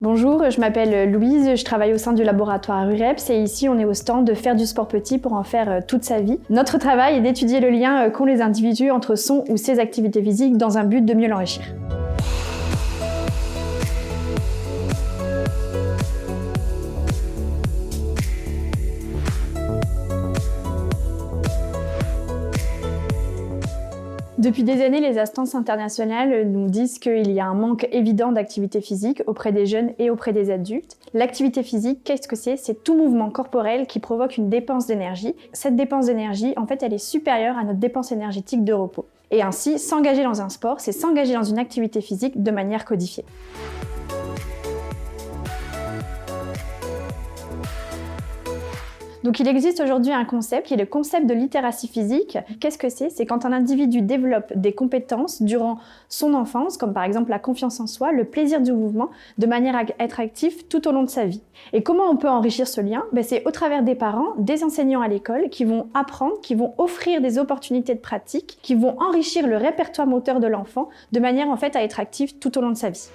Bonjour, je m'appelle Louise, je travaille au sein du laboratoire UREPS et ici on est au stand de faire du sport petit pour en faire toute sa vie. Notre travail est d'étudier le lien qu'ont les individus entre son ou ses activités physiques dans un but de mieux l'enrichir. Depuis des années, les instances internationales nous disent qu'il y a un manque évident d'activité physique auprès des jeunes et auprès des adultes. L'activité physique, qu'est-ce que c'est ? C'est tout mouvement corporel qui provoque une dépense d'énergie. Cette dépense d'énergie, en fait, elle est supérieure à notre dépense énergétique de repos. Et ainsi, s'engager dans un sport, c'est s'engager dans une activité physique de manière codifiée. Donc il existe aujourd'hui un concept qui est le concept de littératie physique. Qu'est-ce que c'est ? C'est quand un individu développe des compétences durant son enfance, comme par exemple la confiance en soi, le plaisir du mouvement, de manière à être actif tout au long de sa vie. Et comment on peut enrichir ce lien ? C'est au travers des parents, des enseignants à l'école qui vont apprendre, qui vont offrir des opportunités de pratique, qui vont enrichir le répertoire moteur de l'enfant de manière en fait à être actif tout au long de sa vie.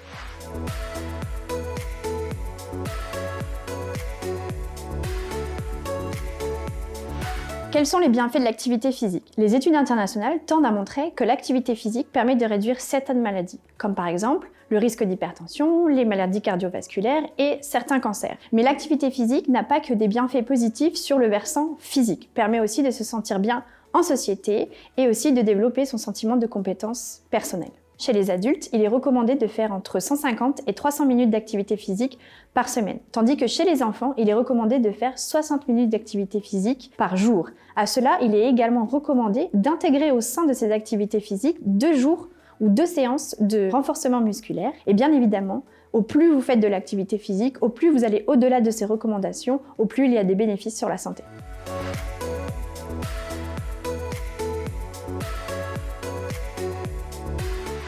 Quels sont les bienfaits de l'activité physique ? Les études internationales tendent à montrer que l'activité physique permet de réduire certaines maladies, comme par exemple le risque d'hypertension, les maladies cardiovasculaires et certains cancers. Mais l'activité physique n'a pas que des bienfaits positifs sur le versant physique, permet aussi de se sentir bien en société et aussi de développer son sentiment de compétence personnelle. Chez les adultes, il est recommandé de faire entre 150 et 300 minutes d'activité physique par semaine, tandis que chez les enfants, il est recommandé de faire 60 minutes d'activité physique par jour. À cela, il est également recommandé d'intégrer au sein de ces activités physiques 2 jours ou 2 séances de renforcement musculaire. Et bien évidemment, au plus vous faites de l'activité physique, au plus vous allez au-delà de ces recommandations, au plus il y a des bénéfices sur la santé.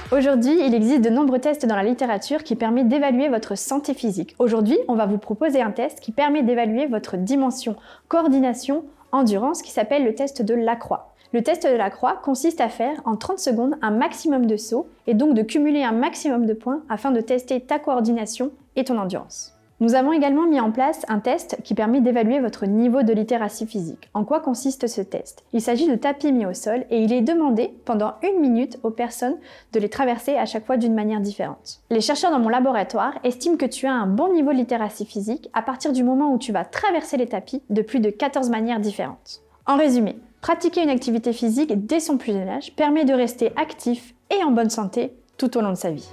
Aujourd'hui, il existe de nombreux tests dans la littérature qui permettent d'évaluer votre santé physique. Aujourd'hui, on va vous proposer un test qui permet d'évaluer votre dimension coordination, endurance, qui s'appelle le test de Lacroix. Le test de Lacroix consiste à faire en 30 secondes un maximum de sauts et donc de cumuler un maximum de points afin de tester ta coordination et ton endurance. Nous avons également mis en place un test qui permet d'évaluer votre niveau de littératie physique. En quoi consiste ce test ? Il s'agit de tapis mis au sol et il est demandé pendant 1 minute aux personnes de les traverser à chaque fois d'une manière différente. Les chercheurs dans mon laboratoire estiment que tu as un bon niveau de littératie physique à partir du moment où tu vas traverser les tapis de plus de 14 manières différentes. En résumé, pratiquer une activité physique dès son plus jeune âge permet de rester actif et en bonne santé tout au long de sa vie.